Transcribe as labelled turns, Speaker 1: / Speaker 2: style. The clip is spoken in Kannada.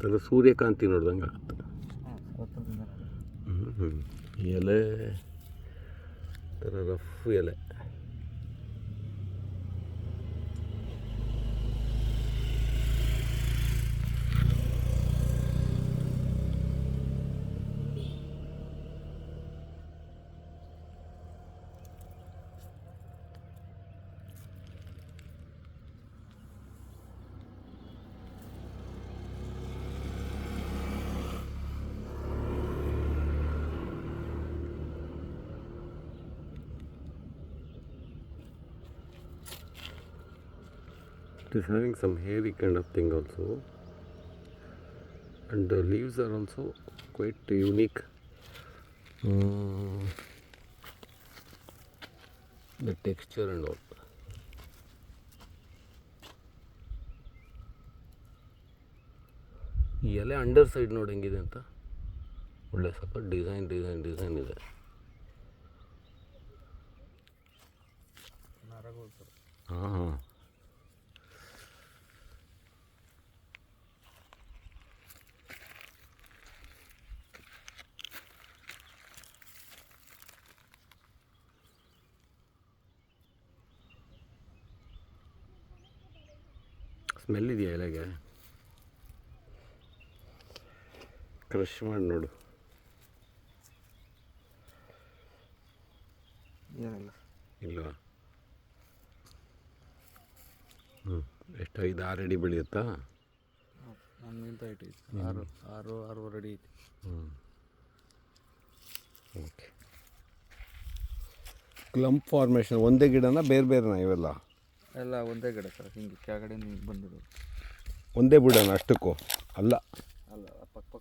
Speaker 1: ಒಂಥರ ಸೂರ್ಯಕಾಂತಿ ನೋಡ್ದಂಗೆ ಆಗುತ್ತೆ. ಎಲೆ ಥರ ರಫ್ ಎಲೆ. It is having some hairy kind of thing also, and the leaves are also quite unique. The texture and all. ಈ ಎಲೆ ಅಂಡರ್ ಸೈಡ್ ನೋಡಿ ಹೆಂಗಿದೆ ಅಂತ, ಒಳ್ಳೆ ಸ್ವಲ್ಪ ಡಿಸೈನ್ ಇದೆ. ಹಾಂ, ಸ್ಮೆಲ್ ಇದೆಯಾ ಎಲೆಗೆ? ಕ್ರಷ್ ಮಾಡಿ ನೋಡು. ಇಲ್ವಾ? ಎಷ್ಟು 5-6 ಅಡಿ ಬೆಳೆಯುತ್ತಾ?
Speaker 2: ನನ್ಗಿಂತ ಐಟಿ 6-6.5 ಅಡಿ ಐತಿ.
Speaker 1: ಓಕೆ. ಕ್ಲಂಪ್ ಫಾರ್ಮೇಷನ್ ಒಂದೇ ಗಿಡನ ಬೇರೆ ಇವೆಲ್ಲ?
Speaker 2: ಎಲ್ಲ ಒಂದೇ ಗಿಡ ಸರ್, ಹಿಂಗೆ ಕೆಳಗಡೆ ಬಂದಿರೋದು
Speaker 1: ಒಂದೇ ಬಿಡೋಣ ಅಷ್ಟಕ್ಕೂ? ಅಲ್ಲ
Speaker 2: ಪಕ್ಕ